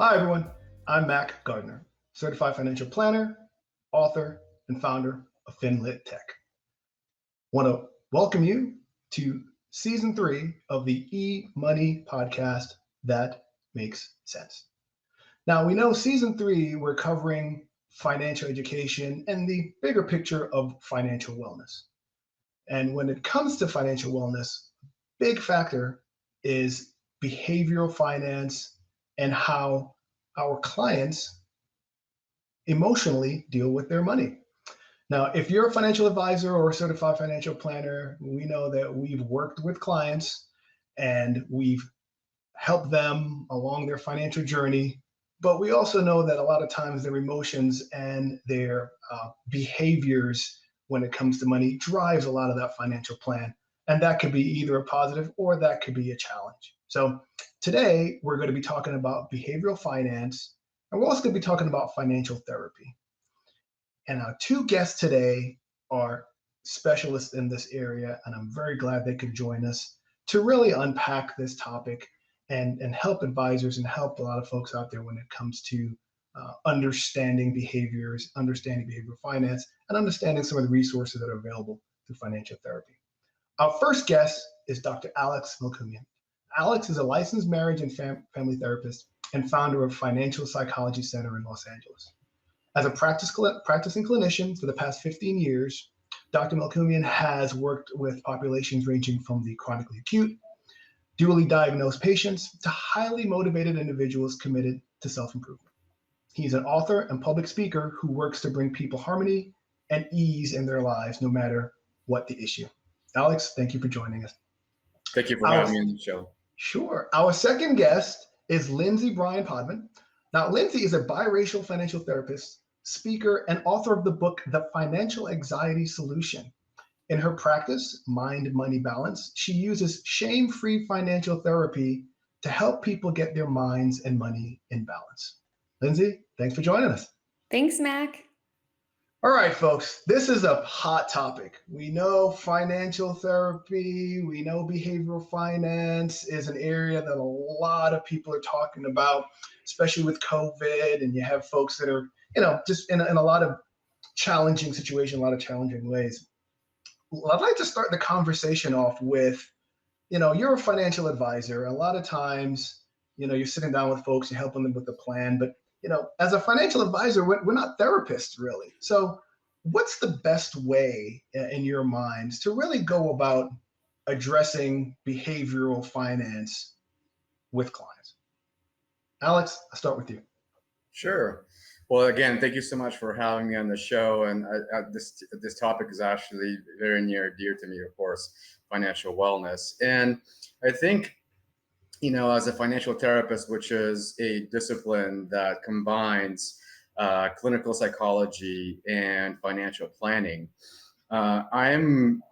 Hi, everyone. I'm Mac Gardner, certified financial planner, author, and founder of FinLitTech. Want to welcome you to season 3 of the eMoney podcast that makes sense. Now, we know season 3, we're covering financial education and the bigger picture of financial wellness. And when it comes to financial wellness, big factor is behavioral finance and how our clients emotionally deal with their money. Now, if you're a financial advisor or a certified financial planner, we know that we've worked with clients and we've helped them along their financial journey. But we also know that a lot of times their emotions and their behaviors when it comes to money drives a lot of that financial plan. And that could be either a positive or that could be a challenge. So today we're going to be talking about behavioral finance, and we're also going to be talking about financial therapy. And our two guests today are specialists in this area, and I'm very glad they could join us to really unpack this topic and help advisors and help a lot of folks out there when it comes to understanding behaviors, understanding behavioral finance, and understanding some of the resources that are available through financial therapy. Our first guest is Dr. Alex Melkumian. Alex is a licensed marriage and family therapist and founder of Financial Psychology Center in Los Angeles. As a practicing clinician for the past 15 years, Dr. Melkumian has worked with populations ranging from the chronically acute, dually diagnosed patients to highly motivated individuals committed to self-improvement. He's an author and public speaker who works to bring people harmony and ease in their lives, no matter what the issue. Alex, thank you for joining us. Thank you for having me on the show. Sure. Our second guest is Lindsay Bryan-Podvin. Now, Lindsay is a biracial financial therapist, speaker, and author of the book, The Financial Anxiety Solution. In her practice, Mind Money Balance, she uses shame-free financial therapy to help people get their minds and money in balance. Lindsay, thanks for joining us. Thanks, Mac. All right, folks, this is a hot topic. We know financial therapy, we know behavioral finance is an area that a lot of people are talking about, especially with COVID, and you have folks that are, just in a lot of challenging situations, a lot of challenging ways. Well, I'd like to start the conversation off with, you're a financial advisor. A lot of times, you're sitting down with folks, you're helping them with the plan, but as a financial advisor, we're not therapists really. So what's the best way in your minds to really go about addressing behavioral finance with clients? Alex, I'll start with you. Sure. Well, again, thank you so much for having me on the show. And this topic is actually very near and dear to me, of course, financial wellness. And I think, as a financial therapist, which is a discipline that combines clinical psychology and financial planning, I'm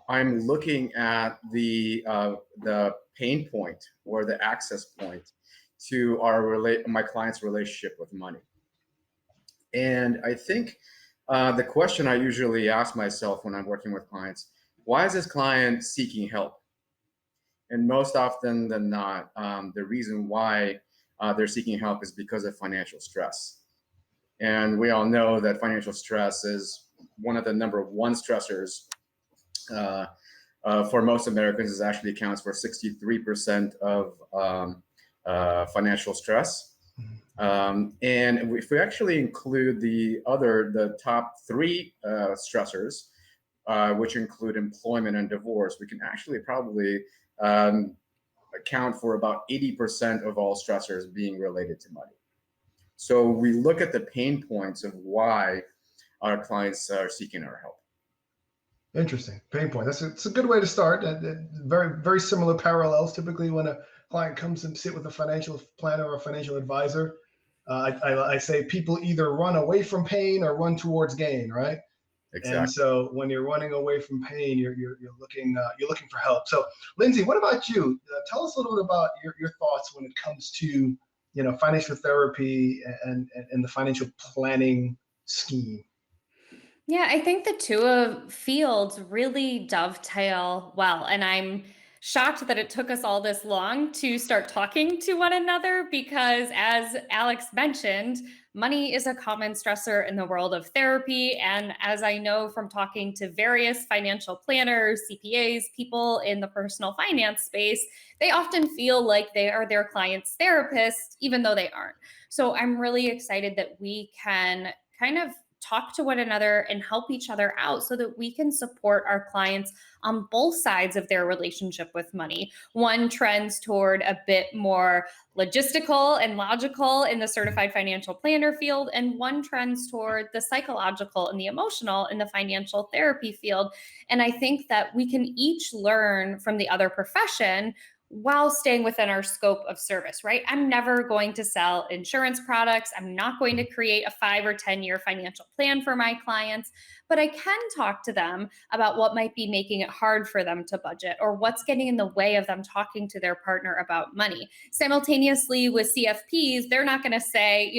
looking at the pain point or the access point to my client's relationship with money. And I think the question I usually ask myself when I'm working with clients, why is this client seeking help? And most often than not, the reason why they're seeking help is because of financial stress. And we all know that financial stress is one of the number one stressors for most Americans. It actually accounts for 63% of financial stress. And if we actually include the top three stressors, which include employment and divorce, we can actually probably account for about 80% of all stressors being related to money. So we look at the pain points of why our clients are seeking our help. Interesting. Pain point. It's a good way to start. Very, very similar parallels. Typically, when a client comes and sit with a financial planner or a financial advisor, I say people either run away from pain or run towards gain, right? Exactly. And so when you're running away from pain, you're looking for help. So Lindsay, what about you? Tell us a little bit about your thoughts when it comes to financial therapy and the financial planning scheme. Yeah, I think the two fields really dovetail well. And I'm shocked that it took us all this long to start talking to one another because, as Alex mentioned, money is a common stressor in the world of therapy. And as I know from talking to various financial planners, CPAs, people in the personal finance space, they often feel like they are their client's therapist, even though they aren't. So I'm really excited that we can kind of talk to one another and help each other out so that we can support our clients on both sides of their relationship with money. One trends toward a bit more logistical and logical in the certified financial planner field, and one trends toward the psychological and the emotional in the financial therapy field. And I think that we can each learn from the other profession while staying within our scope of service, right? I'm never going to sell insurance products. I'm not going to create a 5 or 10-year financial plan for my clients, but I can talk to them about what might be making it hard for them to budget or what's getting in the way of them talking to their partner about money. Simultaneously with CFPs, they're not going to say,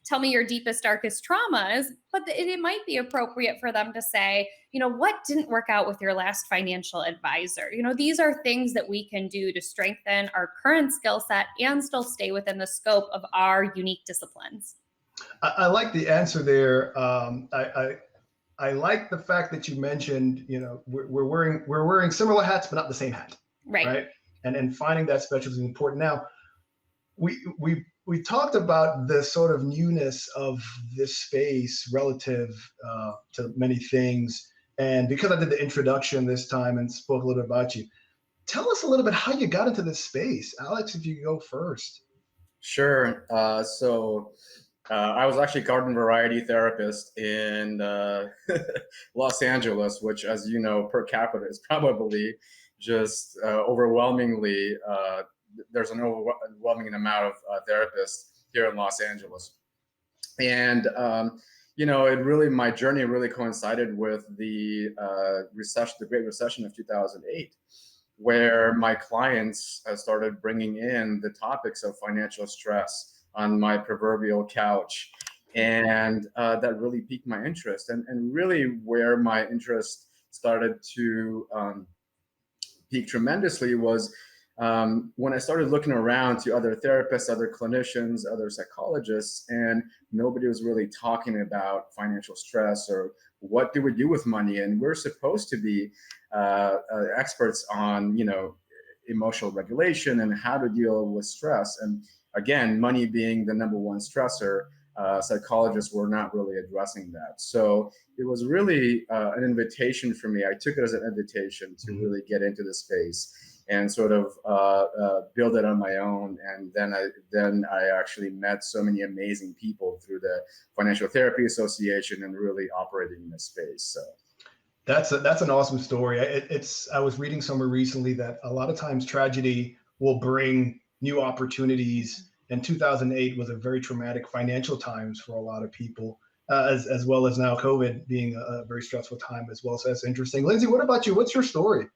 tell me your deepest, darkest traumas, but it might be appropriate for them to say, what didn't work out with your last financial advisor? These are things that we can do to strengthen our current skill set and still stay within the scope of our unique disciplines. I like the answer there. I like the fact that you mentioned, we're wearing similar hats, but not the same hat, right? And finding that specialty is important. Now, we talked about the sort of newness of this space relative to many things. And because I did the introduction this time and spoke a little bit about you, tell us a little bit how you got into this space. Alex, if you could go first. Sure. So I was actually garden variety therapist in Los Angeles, which, as you know, per capita is probably just overwhelmingly, there's an overwhelming amount of therapists here in Los Angeles. And, my journey really coincided with the recession, the Great Recession of 2008, where my clients started bringing in the topics of financial stress on my proverbial couch. And that really piqued my interest. And really where my interest started to peak tremendously was when I started looking around to other therapists, other clinicians, other psychologists, and nobody was really talking about financial stress or what do we do with money. And we're supposed to be experts on, emotional regulation and how to deal with stress. And again, money being the number one stressor, psychologists were not really addressing that. So it was really an invitation for me. I took it as an invitation to really get into the space and sort of build it on my own. And then I actually met so many amazing people through the Financial Therapy Association and really operating in this space. So that's an awesome story. I was reading somewhere recently that a lot of times tragedy will bring new opportunities. And 2008 was a very traumatic financial times for a lot of people, as well as now COVID being a very stressful time as well. So that's interesting. Lindsay, what about you? What's your story?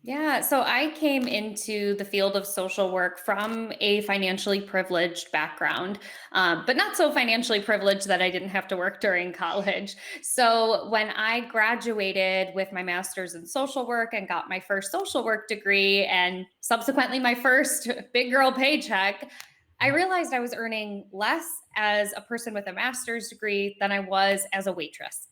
Yeah, so I came into the field of social work from a financially privileged background, but not so financially privileged that I didn't have to work during college. So when I graduated with my master's in social work and got my first social work degree and subsequently my first big girl paycheck, I realized I was earning less as a person with a master's degree than I was as a waitress.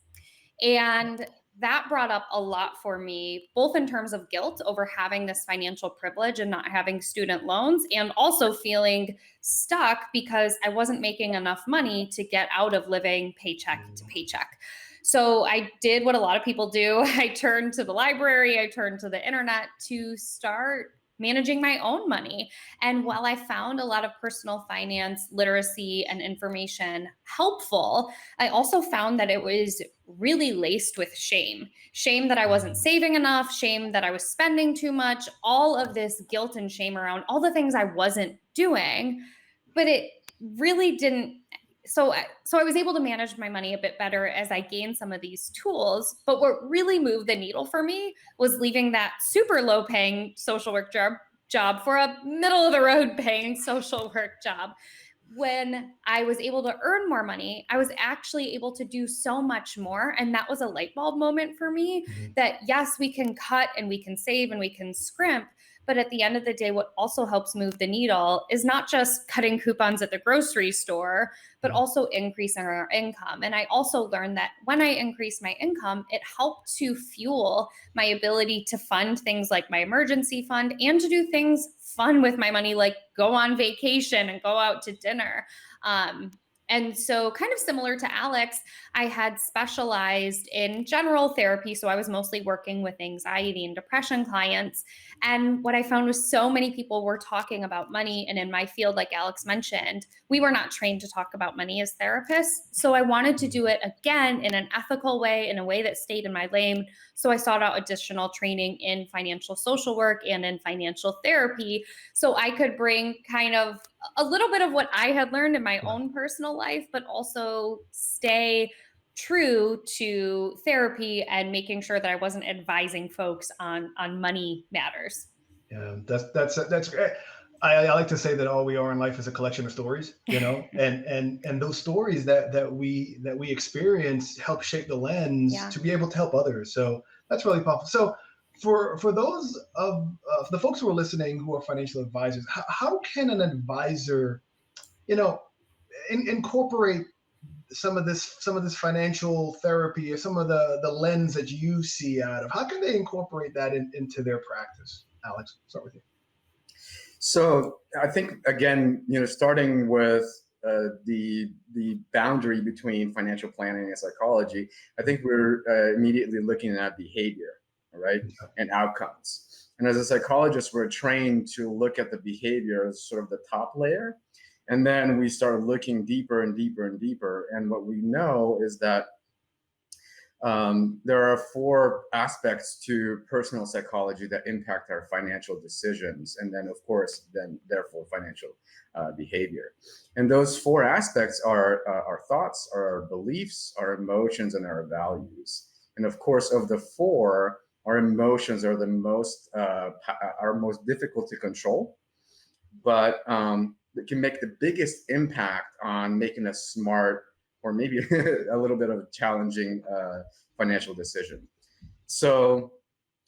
And that brought up a lot for me, both in terms of guilt over having this financial privilege and not having student loans, and also feeling stuck because I wasn't making enough money to get out of living paycheck to paycheck. So I did what a lot of people do. I turned to the library, I turned to the internet to start managing my own money. And while I found a lot of personal finance literacy and information helpful, I also found that it was really laced with shame. Shame that I wasn't saving enough, shame that I was spending too much, all of this guilt and shame around all the things I wasn't doing. But it really didn't. So I was able to manage my money a bit better as I gained some of these tools. But what really moved the needle for me was leaving that super low paying social work job for a middle of the road paying social work job. When I was able to earn more money, I was actually able to do so much more. And that was a light bulb moment for me that yes, we can cut and we can save and we can scrimp, But at the end of the day, what also helps move the needle is not just cutting coupons at the grocery store, but also increasing our income. And I also learned that when I increased my income, it helped to fuel my ability to fund things like my emergency fund and to do things fun with my money, like go on vacation and go out to dinner. And so, kind of similar to Alex, I had specialized in general therapy. So, I was mostly working with anxiety and depression clients. And what I found was so many people were talking about money. And in my field, like Alex mentioned, we were not trained to talk about money as therapists. So, I wanted to do it again in an ethical way, in a way that stayed in my lane. So, I sought out additional training in financial social work and in financial therapy so I could bring kind of a little bit of what I had learned in my own personal life, but also stay true to therapy and making sure that I wasn't advising folks on money matters. Yeah, that's great. I like to say that all we are in life is a collection of stories, and those stories that we experience help shape the lens to be able to help others. So that's really powerful. So for those of the folks who are listening who are financial advisors, how can an advisor, incorporate some of this financial therapy or some of the lens that you see out of, how can they incorporate that into their practice? Alex, start with you. So I think, again, starting with the boundary between financial planning and psychology, I think we're immediately looking at behavior, right, and outcomes. And as a psychologist, we're trained to look at the behavior as sort of the top layer. And then we start looking deeper and deeper and deeper. And what we know is that there are 4 aspects to personal psychology that impact our financial decisions, and then, of course, therefore financial behavior. And those 4 aspects are our thoughts, our beliefs, our emotions, and our values. And of course, of the 4, our emotions are the most difficult to control, but it can make the biggest impact on making a smart, or maybe a little bit of a challenging financial decision. So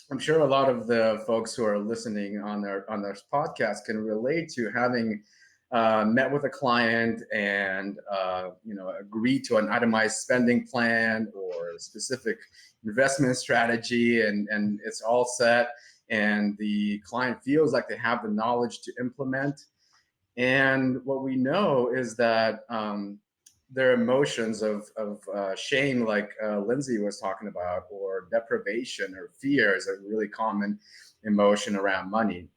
I'm sure a lot of the folks who are listening on their podcast can relate to having met with a client and agreed to an itemized spending plan or a specific investment strategy, and it's all set, and the client feels like they have the knowledge to implement. And what we know is that their emotions of shame, like Lindsay was talking about, or deprivation or fear is a really common emotion around money.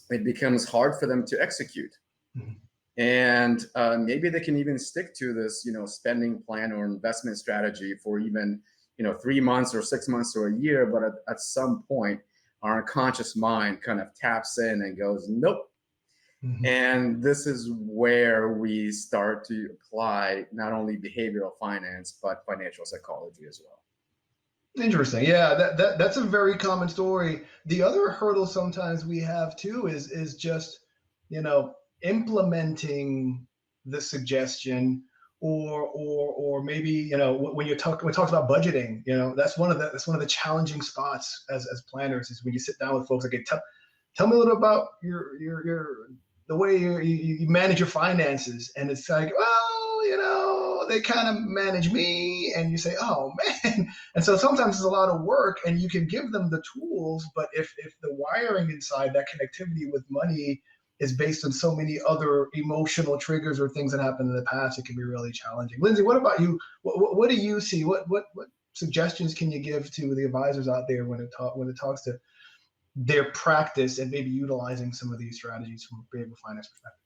It becomes hard for them to execute. Mm-hmm. And maybe they can even stick to this, spending plan or investment strategy for even, 3 months or 6 months or a year. But at some point, our unconscious mind kind of taps in and goes, nope. Mm-hmm. And this is where we start to apply not only behavioral finance, but financial psychology as well. Interesting. Yeah, that's a very common story. The other hurdle sometimes we have too is just, implementing the suggestion, or maybe, when we talk about budgeting, that's one of the challenging spots as planners, is when you sit down with folks, like, tell me a little about your the way you manage your finances. And it's like, well, they kind of manage me, and you say, oh man. And so sometimes it's a lot of work, and you can give them the tools, but if the wiring inside, that connectivity with money, is based on so many other emotional triggers or things that happened in the past, it can be really challenging. Lindsay, what about you? What do you see? What suggestions can you give to the advisors out there when it talks to their practice and maybe utilizing some of these strategies from a behavioral finance perspective?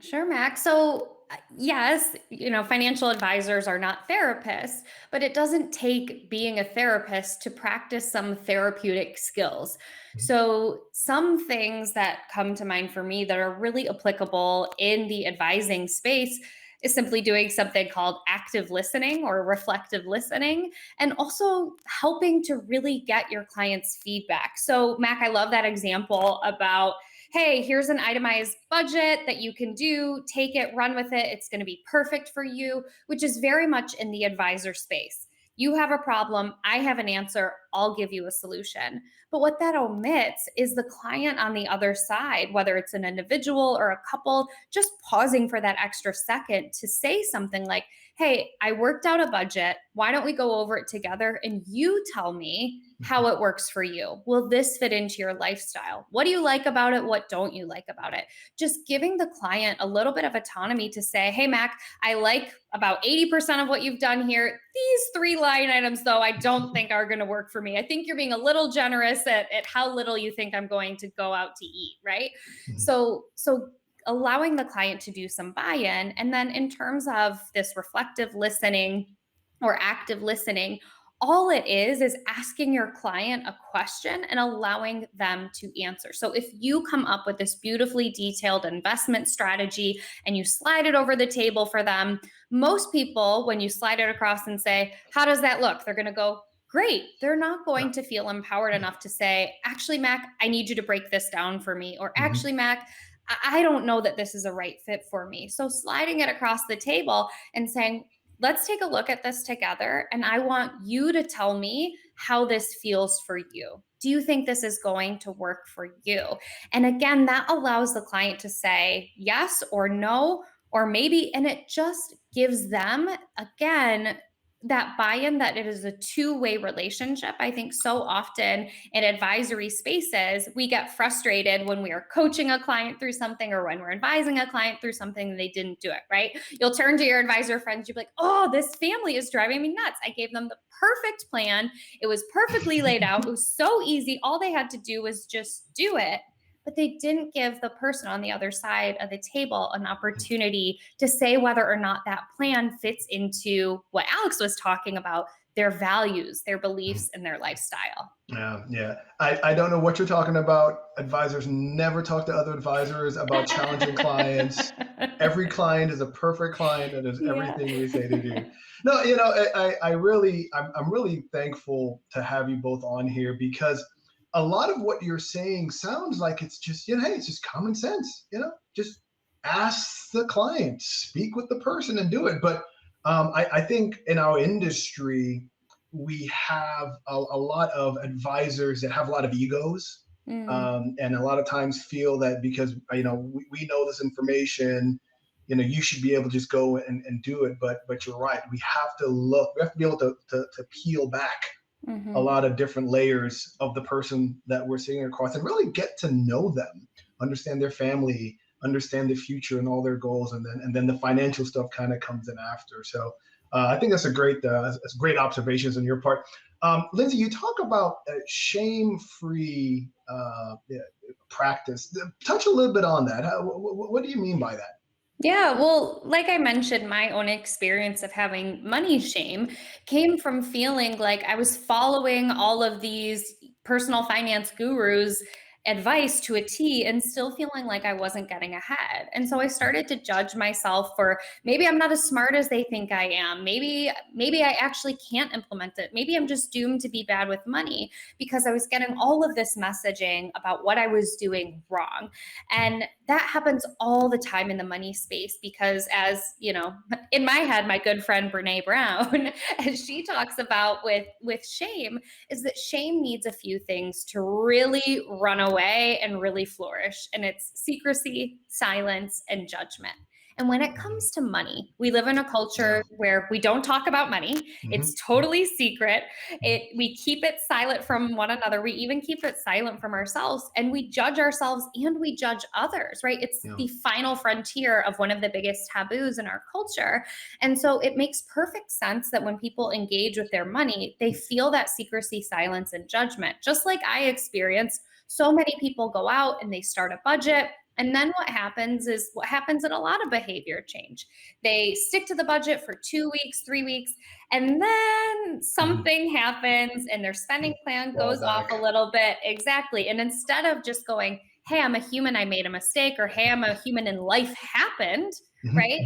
Sure, Mac. So yes, financial advisors are not therapists, but it doesn't take being a therapist to practice some therapeutic skills. Mm-hmm. So some things that come to mind for me that are really applicable in the advising space is simply doing something called active listening or reflective listening, and also helping to really get your clients' feedback. So Mac, I love that example about, hey, here's an itemized budget that you can do, take it, run with it. It's going to be perfect for you, which is very much in the advisor space. You have a problem. I have an answer. I'll give you a solution. But what that omits is the client on the other side, whether it's an individual or a couple, just pausing for that extra second to say something like, hey, I worked out a budget. Why don't we go over it together and you tell me how it works for you? Will this fit into your lifestyle? What do you like about it? What don't you like about it? Just giving the client a little bit of autonomy to say, hey, Mac, I like about 80% of what you've done here. These 3 line items, though, I don't think are going to work for me. I think you're being a little generous at how little you think I'm going to go out to eat, right? So allowing the client to do some buy-in. And then in terms of this reflective listening or active listening, all it is asking your client a question and allowing them to answer. So if you come up with this beautifully detailed investment strategy and you slide it over the table for them, most people, when you slide it across and say, how does that look? They're going to go, great. They're not going to feel empowered enough to say, actually, Mac, I need you to break this down for me. Or actually, Mac, I don't know that this is a right fit for me. So sliding it across the table and saying, let's take a look at this together. And I want you to tell me how this feels for you. Do you think this is going to work for you? And again, that allows the client to say yes or no, or maybe, and it just gives them, again, that buy-in that it is a two-way relationship. I think so often in advisory spaces, we get frustrated when we are coaching a client through something or when we're advising a client through something and they didn't do it, right? You'll turn to your advisor friends, you'll be like, oh, this family is driving me nuts. I gave them the perfect plan. It was perfectly laid out. It was so easy. All they had to do was just do it. But they didn't give the person on the other side of the table an opportunity to say whether or not that plan fits into what Alex was talking about, their values, their beliefs, and their lifestyle. Yeah. I don't know what you're talking about. Advisors never talk to other advisors about challenging clients. Every client is a perfect client and does everything we say to do. No, I'm really thankful to have you both on here because a lot of what you're saying sounds like it's just, hey, it's just common sense, just ask the client, speak with the person and do it. But I think in our industry, we have a lot of advisors that have a lot of egos and a lot of times feel that because, we know this information, you should be able to just go and do it. But you're right. We have to be able to peel back a lot of different layers of the person that we're sitting across and really get to know them, understand their family, understand the future and all their goals. And then the financial stuff kind of comes in after. So I think that's great observations on your part. Lindsay, you talk about shame-free practice. Touch a little bit on that. What do you mean by that? Yeah, well, like I mentioned, my own experience of having money shame came from feeling like I was following all of these personal finance gurus' advice to a T and still feeling like I wasn't getting ahead. And so I started to judge myself for maybe I'm not as smart as they think I am. Maybe I actually can't implement it. Maybe I'm just doomed to be bad with money because I was getting all of this messaging about what I was doing wrong. And that happens all the time in the money space because as, in my head, my good friend Brene Brown, as she talks about with shame, is that shame needs a few things to really run away and really flourish. And it's secrecy, silence, and judgment. And when it comes to money, we live in a culture where we don't talk about money. It's totally secret. We keep it silent from one another. We even keep it silent from ourselves, and we judge ourselves and we judge others, right? It's the final frontier of one of the biggest taboos in our culture. And so it makes perfect sense that when people engage with their money, they feel that secrecy, silence, and judgment. Just like I experience, so many people go out and they start a budget. And then what happens is what happens in a lot of behavior change. They stick to the budget for 2 weeks, 3 weeks, and then something happens and their spending plan goes off a little bit. Exactly. And instead of just going, hey, I'm a human, I made a mistake, or hey, I'm a human and life happened, right?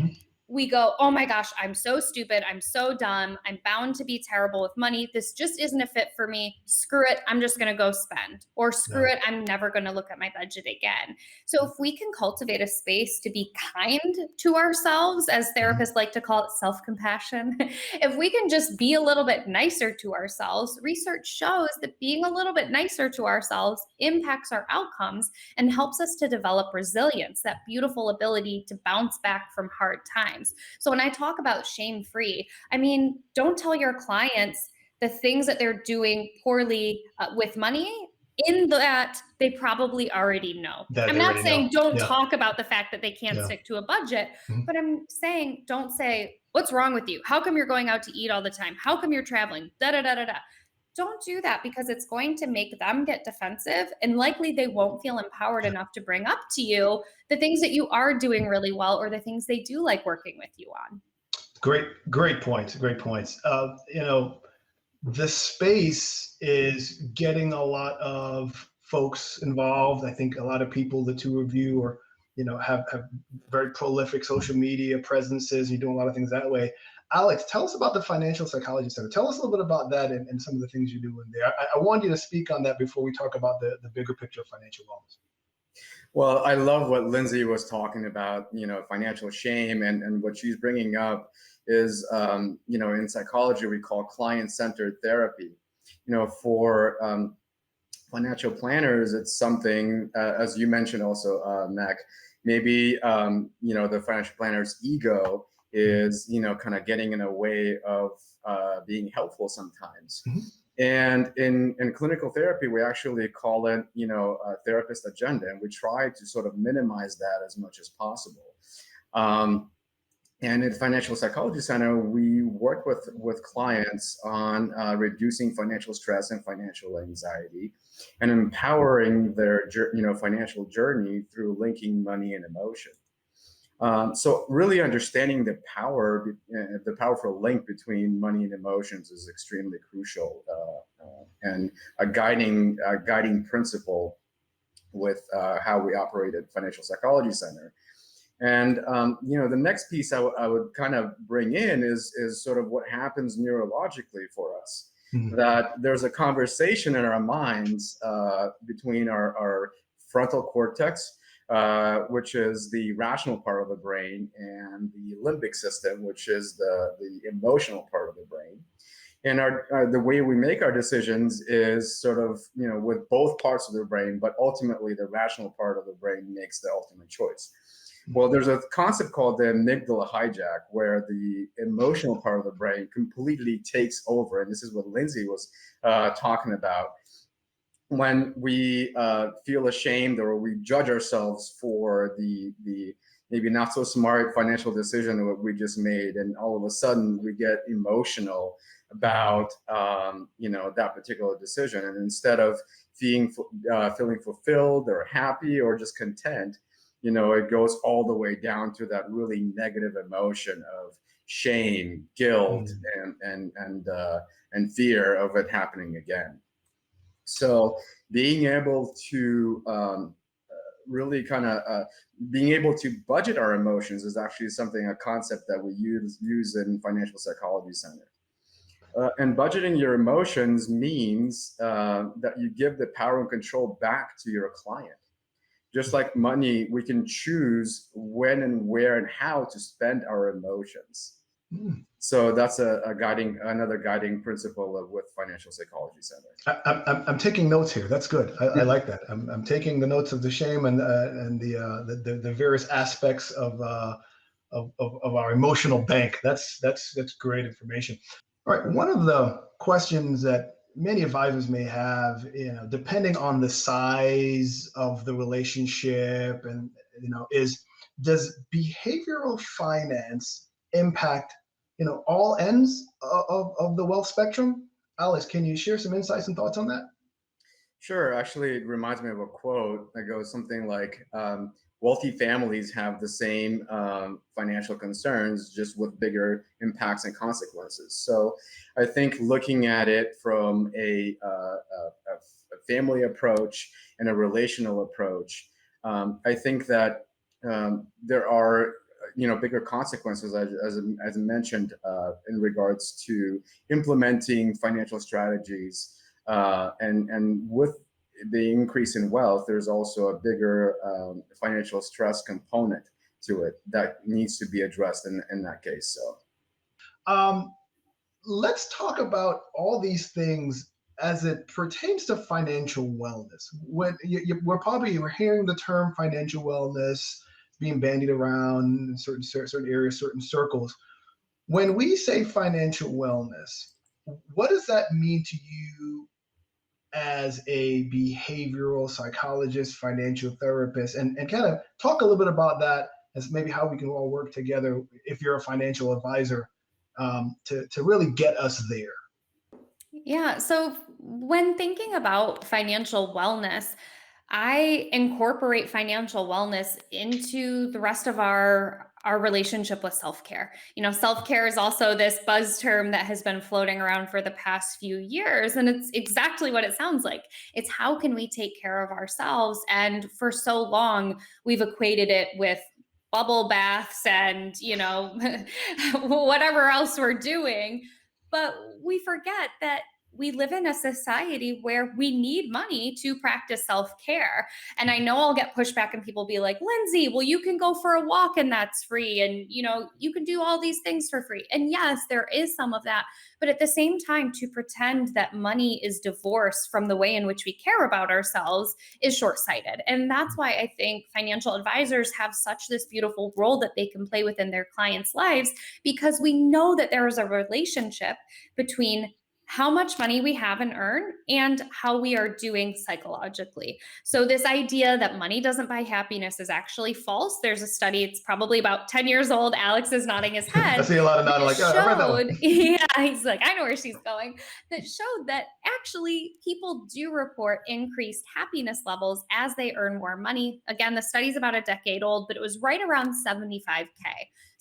we go, oh my gosh, I'm so stupid. I'm so dumb. I'm bound to be terrible with money. This just isn't a fit for me. Screw it. I'm just going to go spend. Or screw Yeah. it. I'm never going to look at my budget again. So if we can cultivate a space to be kind to ourselves, as therapists like to call it self-compassion, if we can just be a little bit nicer to ourselves, research shows that being a little bit nicer to ourselves impacts our outcomes and helps us to develop resilience, that beautiful ability to bounce back from hard times. So when I talk about shame-free, I mean, don't tell your clients the things that they're doing poorly with money, in that they probably already know. That I'm they not already saying know. don't Yeah. talk about the fact that they can't Yeah. stick to a budget, Mhm. but I'm saying don't say, what's wrong with you? How come you're going out to eat all the time? How come you're traveling? Da da da da da. Don't do that, because it's going to make them get defensive, and likely they won't feel empowered enough to bring up to you the things that you are doing really well, or the things they do like working with you on. Great points. Great points. The space is getting a lot of folks involved. I think a lot of people, the two of you, are, have very prolific social media presences. You're doing a lot of things that way. Alex, tell us about the Financial Psychology Center. Tell us a little bit about that and some of the things you're doing there. I want you to speak on that before we talk about the bigger picture of financial wellness. Well, I love what Lindsay was talking about, financial shame, and what she's bringing up is, in psychology, we call client-centered therapy. For financial planners, it's something, as you mentioned also, Mac, maybe, the financial planner's ego is, kind of getting in a way of being helpful sometimes. Mm-hmm. And in clinical therapy, we actually call it, a therapist agenda, and we try to sort of minimize that as much as possible. And at Financial Psychology Center, we work with clients on reducing financial stress and financial anxiety, and empowering their financial journey through linking money and emotion. So really understanding the powerful link between money and emotions is extremely crucial, and a guiding principle with how we operate at Financial Psychology Center. And the next piece I would kind of bring in is sort of what happens neurologically for us. Mm-hmm. That there's a conversation in our minds between our frontal cortex, which is the rational part of the brain, and the limbic system, which is the emotional part of the brain. And the way we make our decisions is sort of, with both parts of the brain, but ultimately the rational part of the brain makes the ultimate choice. Well, there's a concept called the amygdala hijack, where the emotional part of the brain completely takes over. And this is what Lindsay was talking about. When we feel ashamed, or we judge ourselves for the maybe not so smart financial decision that we just made, and all of a sudden we get emotional about that particular decision, and instead of feeling fulfilled or happy or just content, it goes all the way down to that really negative emotion of shame, guilt, and fear of it happening again. So being able to really kind of being able to budget our emotions is actually a concept that we use in Financial Psychology Center. And budgeting your emotions means that you give the power and control back to your client. Just like money, we can choose when and where and how to spend our emotions. Mm. So that's another guiding principle with Financial Psychology Center. I'm taking notes here. That's good. I like that. I'm taking the notes of the shame and the various aspects of our emotional bank. That's great information. All right. One of the questions that many advisors may have, depending on the size of the relationship, and is, does behavioral finance impact all ends of the wealth spectrum? Alex, can you share some insights and thoughts on that? Sure. Actually, it reminds me of a quote that goes something like, wealthy families have the same financial concerns, just with bigger impacts and consequences. So I think looking at it from a family approach and a relational approach, I think that there are bigger consequences, as I mentioned, in regards to implementing financial strategies, and with the increase in wealth, there's also a bigger financial stress component to it that needs to be addressed in that case. So, let's talk about all these things as it pertains to financial wellness. When we're hearing the term financial wellness being bandied around in certain areas, certain circles. When we say financial wellness, what does that mean to you as a behavioral psychologist, financial therapist, and kind of talk a little bit about that as maybe how we can all work together if you're a financial advisor, to really get us there. Yeah. So when thinking about financial wellness, I incorporate financial wellness into the rest of our relationship with self-care. Self-care is also this buzz term that has been floating around for the past few years, and it's exactly what it sounds like. It's how can we take care of ourselves? And for so long, we've equated it with bubble baths and, whatever else we're doing. But we forget that we live in a society where we need money to practice self-care. And I know I'll get pushback and people be like, Lindsay, well, you can go for a walk and that's free. And, you can do all these things for free. And yes, there is some of that. But at the same time, to pretend that money is divorced from the way in which we care about ourselves is short-sighted. And that's why I think financial advisors have such this beautiful role that they can play within their clients' lives, because we know that there is a relationship between how much money we have and earn and how we are doing psychologically. So this idea that money doesn't buy happiness is actually false. There's a study, it's probably about 10 years old. Alex is nodding his head. I see a lot of nodding like, I read that one. Yeah, he's like, I know where she's going. That showed that actually people do report increased happiness levels as they earn more money. Again, the study's about a decade old, but it was right around 75K.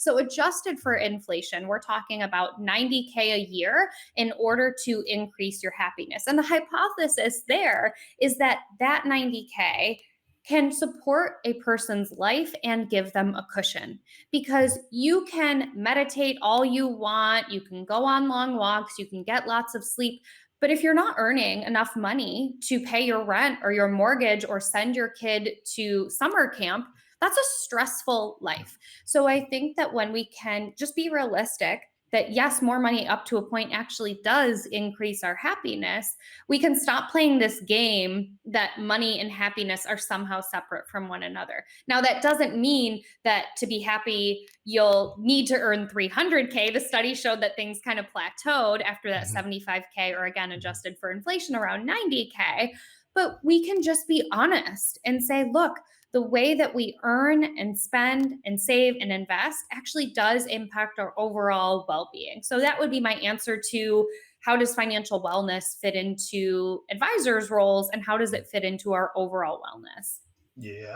So adjusted for inflation, we're talking about 90K a year in order to increase your happiness. And the hypothesis there is that 90K can support a person's life and give them a cushion, because you can meditate all you want, you can go on long walks, you can get lots of sleep. But if you're not earning enough money to pay your rent or your mortgage or send your kid to summer camp, that's a stressful life. So I think that when we can just be realistic that yes, more money up to a point actually does increase our happiness, we can stop playing this game that money and happiness are somehow separate from one another. Now, that doesn't mean that to be happy, you'll need to earn 300K. The study showed that things kind of plateaued after that 75K, or again, adjusted for inflation, around 90K. But we can just be honest and say, look, the way that we earn and spend and save and invest actually does impact our overall well-being. So that would be my answer to how does financial wellness fit into advisors' roles and how does it fit into our overall wellness? Yeah,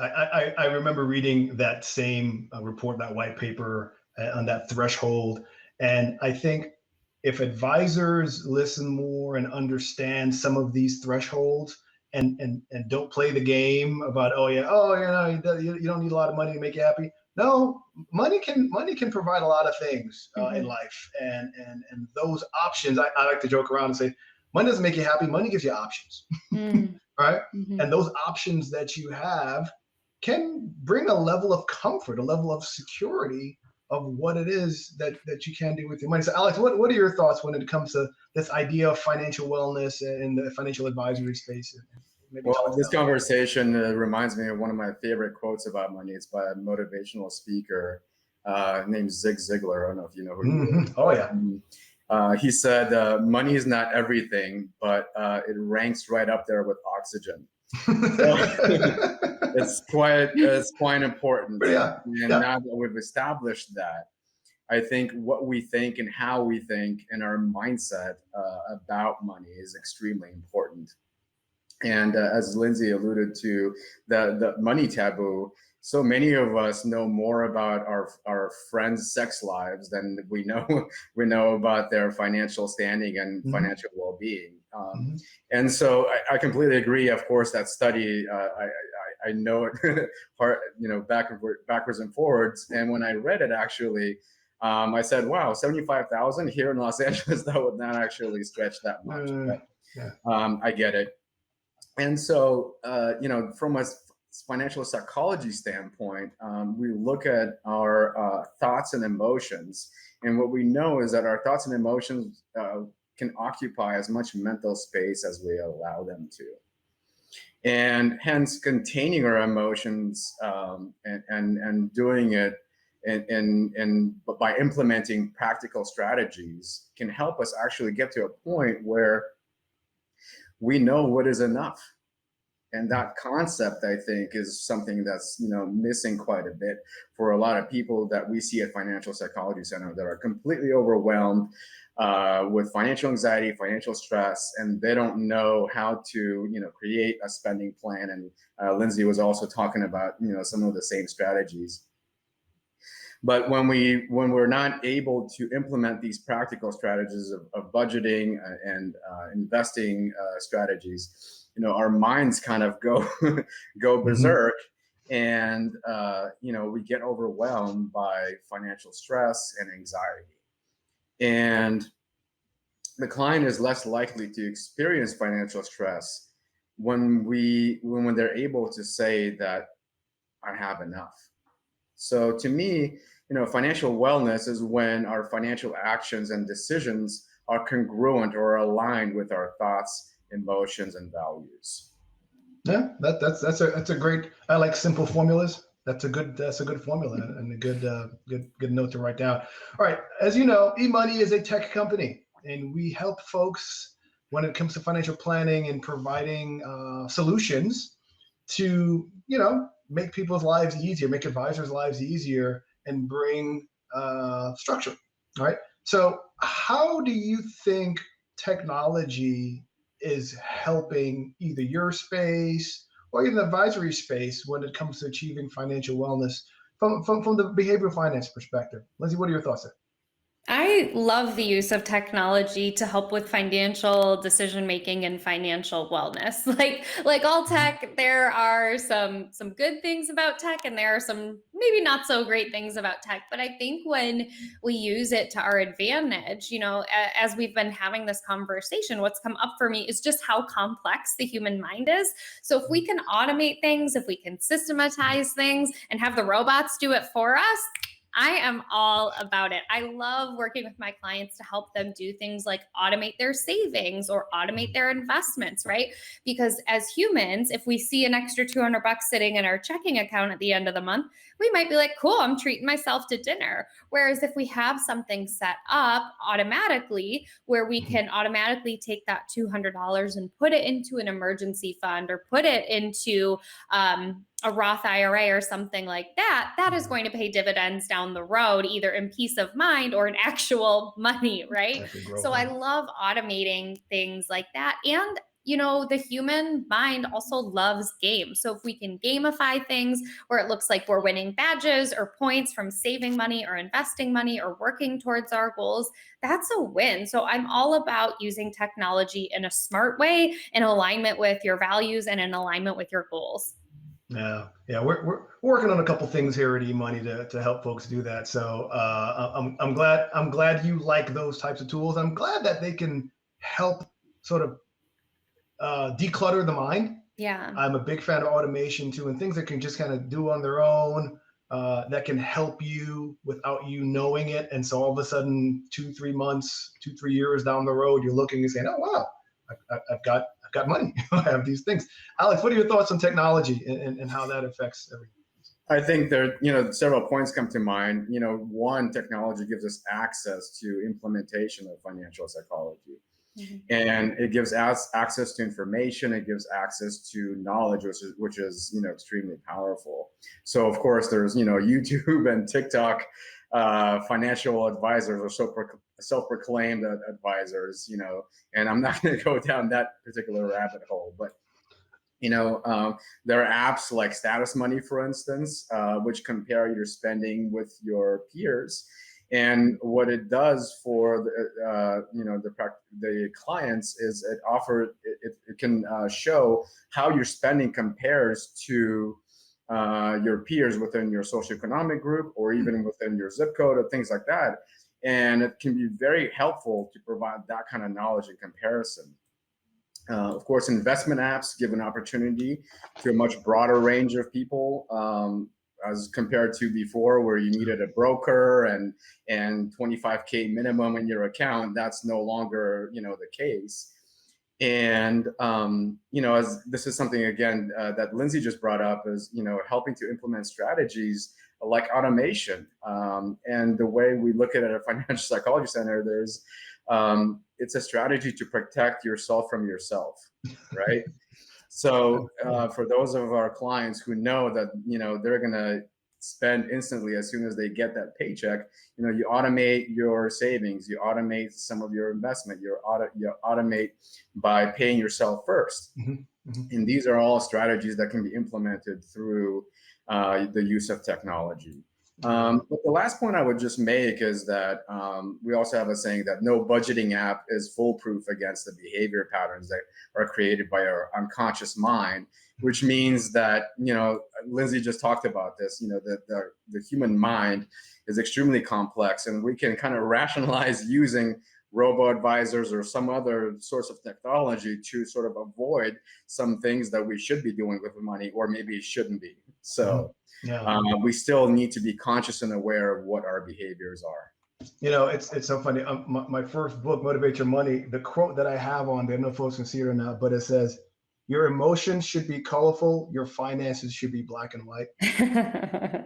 I remember reading that same report, that white paper on that threshold. And I think if advisors listen more and understand some of these thresholds, and don't play the game about, no, you don't need a lot of money to make you happy. No, money can provide a lot of things in life, and those options. I like to joke around and say, money doesn't make you happy. Money gives you options, right? And those options that you have can bring a level of comfort, a level of security of what it is that you can do with your money. So Alex, what are your thoughts when it comes to this idea of financial wellness in the financial advisory space? Well, this conversation reminds me of one of my favorite quotes about money. It's by a motivational speaker named Zig Ziglar. I don't know if you know who he is. Oh, yeah. He said, money is not everything, but it ranks right up there with oxygen. It's quite important. Yeah. And now that we've established that, I think what we think and how we think and our mindset about money is extremely important. And as Lindsay alluded to, the money taboo, so many of us know more about our friends' sex lives than we know about their financial standing and financial well-being. And so I completely agree. Of course, that study, I know it hard, backwards and forwards. And when I read it, actually, I said, wow, 75,000 here in Los Angeles, that would not actually stretch that much. But Yeah. I get it. And so, from a financial psychology standpoint, we look at our thoughts and emotions. And what we know is that our thoughts and emotions can occupy as much mental space as we allow them to. And hence, containing our emotions and doing it and by implementing practical strategies can help us actually get to a point where we know what is enough. And that concept, I think, is something that's missing quite a bit for a lot of people that we see at Financial Psychology Center that are completely overwhelmed with financial anxiety, financial stress, and they don't know how to create a spending plan. And Lindsay was also talking about some of the same strategies. But when we're not able to implement these practical strategies of budgeting and investing strategies, our minds kind of go berserk, and we get overwhelmed by financial stress and anxiety. And the client is less likely to experience financial stress when they're able to say that I have enough. So to me, financial wellness is when our financial actions and decisions are congruent or aligned with our thoughts, emotions, and values. Yeah, that's a great. I like simple formulas. That's a good formula and a good note to write down. All right, as you know, eMoney is a tech company, and we help folks when it comes to financial planning and providing solutions to make people's lives easier, make advisors' lives easier, and bring structure. All right. So, how do you think technology is helping either your space or even the advisory space when it comes to achieving financial wellness from the behavioral finance perspective? Lindsay, what are your thoughts there? I love the use of technology to help with financial decision making and financial wellness. Like all tech, there are some good things about tech, and there are some maybe not so great things about tech. But I think when we use it to our advantage, as we've been having this conversation, what's come up for me is just how complex the human mind is. So if we can automate things, if we can systematize things and have the robots do it for us, I am all about it. I love working with my clients to help them do things like automate their savings or automate their investments, right? Because as humans, if we see an extra $200 sitting in our checking account at the end of the month, we might be like, cool, I'm treating myself to dinner. Whereas if we have something set up automatically where we can automatically take that $200 and put it into an emergency fund or put it into a Roth IRA or something like that, that is going to pay dividends down the road, either in peace of mind or in actual money, right? So I love automating things like that. And the human mind also loves games. So if we can gamify things where it looks like we're winning badges or points from saving money or investing money or working towards our goals, that's a win. So I'm all about using technology in a smart way, in alignment with your values and in alignment with your goals. Yeah, we're working on a couple things here at eMoney to help folks do that. So I'm glad you like those types of tools. I'm glad that they can help sort of declutter the mind. Yeah, I'm a big fan of automation too, and things that can just kind of do on their own that can help you without you knowing it. And so all of a sudden, 2-3 months, 2-3 years down the road, you're looking and saying, "Oh wow, I've got money. I have these things." Alex, what are your thoughts on technology and how that affects everything? I think there, several points come to mind. One, technology gives us access to implementation of financial psychology. Mm-hmm. And it gives us access to information. It gives access to knowledge, which is extremely powerful. So of course there's YouTube and TikTok. Financial advisors are self-proclaimed advisors, and I'm not going to go down that particular rabbit hole, but there are apps like Status Money, for instance, which compare your spending with your peers. And what it does for the clients is it can show how your spending compares to your peers within your socioeconomic group or even within your zip code or things like that. And it can be very helpful to provide that kind of knowledge and comparison. Of course, investment apps give an opportunity to a much broader range of people as compared to before, where you needed a broker and 25K minimum in your account. That's no longer, the case. And as this is something again that Lindsay just brought up, is helping to implement strategies like automation. And the way we look at it at a financial psychology center, there's it's a strategy to protect yourself from yourself, right? So for those of our clients who know that they're gonna spend instantly as soon as they get that paycheck, you automate your savings, you automate some of your investment, you automate by paying yourself first. And these are all strategies that can be implemented through the use of technology. But the last point I would just make is that we also have a saying that no budgeting app is foolproof against the behavior patterns that are created by our unconscious mind, which means that, Lindsay just talked about this, the human mind is extremely complex, and we can kind of rationalize using robo-advisors or some other source of technology to sort of avoid some things that we should be doing with the money or maybe shouldn't be. So we still need to be conscious and aware of what our behaviors are. It's so funny. My first book, Motivate Your Money, the quote that I have on there, I don't know if folks can see it or not, but it says, your emotions should be colorful, your finances should be black and white.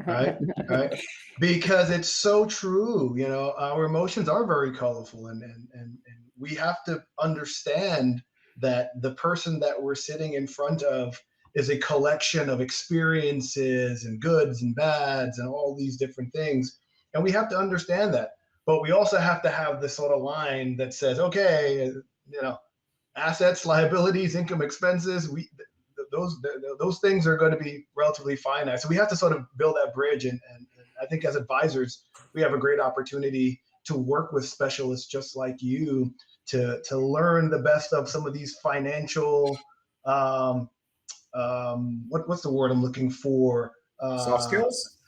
Right? Because it's so true. Our emotions are very colorful, and we have to understand that the person that we're sitting in front of is a collection of experiences and goods and bads and all these different things. And we have to understand that. But we also have to have this sort of line that says, okay, assets, liabilities, income, expenses, those things are going to be relatively finite. So we have to sort of build that bridge. And I think as advisors, we have a great opportunity to work with specialists just like you to learn the best of some of these financial, what's the word I'm looking for? Soft skills?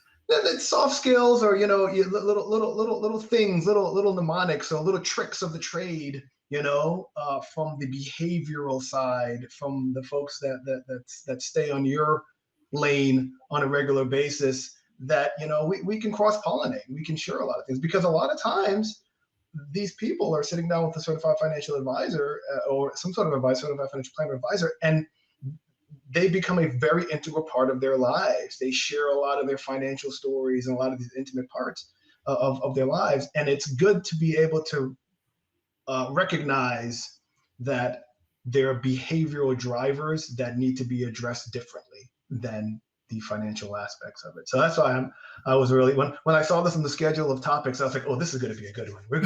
Soft skills, or little things, little mnemonics, or little tricks of the trade, from the behavioral side, from the folks that stay on your lane on a regular basis, that we can cross-pollinate, we can share a lot of things, because a lot of times these people are sitting down with a certified financial advisor or some sort of advisor, certified financial planner advisor, and they become a very integral part of their lives. They share a lot of their financial stories and a lot of these intimate parts of their lives. And it's good to be able to recognize that there are behavioral drivers that need to be addressed differently than the financial aspects of it. So that's why I was really, when I saw this in the schedule of topics, I was like, oh, this is going to be a good one. We're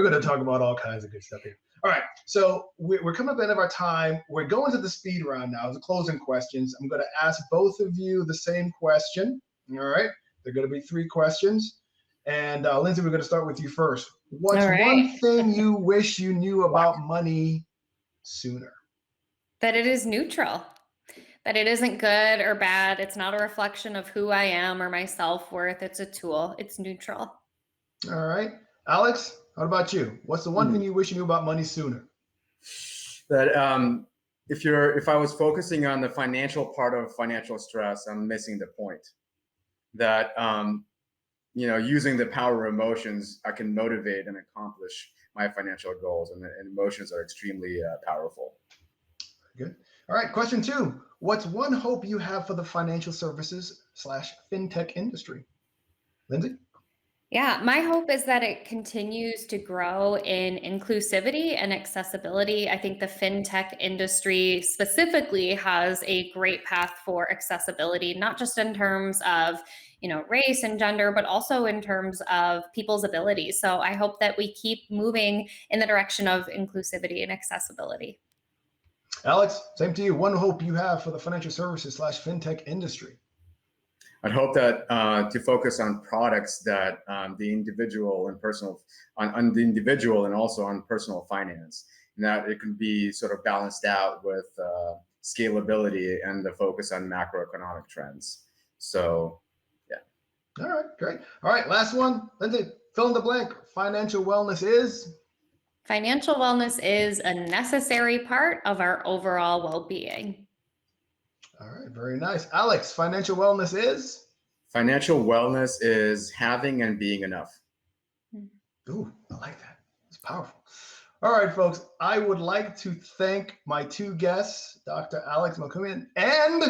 going to talk about all kinds of good stuff here. All right, so we're coming up at the end of our time. We're going to the speed round now, the closing questions. I'm going to ask both of you the same question. All right, they're going to be 3 questions. And Lindsay, we're going to start with you first. What's one thing you wish you knew about money sooner? That it is neutral. That it isn't good or bad. It's not a reflection of who I am or my self-worth. It's a tool. It's neutral. All right. Alex, how about you? What's the one thing you wish you knew about money sooner? That if I was focusing on the financial part of financial stress, I'm missing the point. That using the power of emotions, I can motivate and accomplish my financial goals, and emotions are extremely powerful. Good. All right. Question 2. What's one hope you have for the financial services / fintech industry? Lindsay? Yeah, my hope is that it continues to grow in inclusivity and accessibility. I think the fintech industry specifically has a great path for accessibility, not just in terms of, race and gender, but also in terms of people's abilities. So I hope that we keep moving in the direction of inclusivity and accessibility. Alex, same to you. One hope you have for the financial services / fintech industry? I'd hope that to focus on products that the individual and personal, on the individual and also on personal finance, and that it can be sort of balanced out with scalability and the focus on macroeconomic trends. So, All right, great. All right, last one. Lindsay, fill in the blank. Financial wellness is? Financial wellness is a necessary part of our overall well-being. All right, very nice. Alex, financial wellness is? financial wellness is having and being enough. Ooh, I like that. It's powerful. All right, folks, I would like to thank my two guests, Dr. Alex McCumian and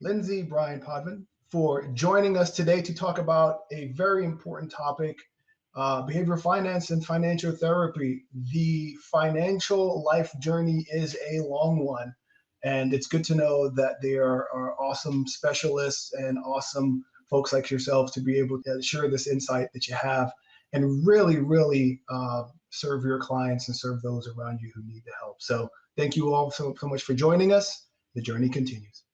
Lindsay Bryan-Podvin, for joining us today to talk about a very important topic, behavioral finance and financial therapy. The financial life journey is a long one, and it's good to know that there are awesome specialists and awesome folks like yourselves to be able to share this insight that you have and really, really serve your clients and serve those around you who need the help. So thank you all so much for joining us. The journey continues.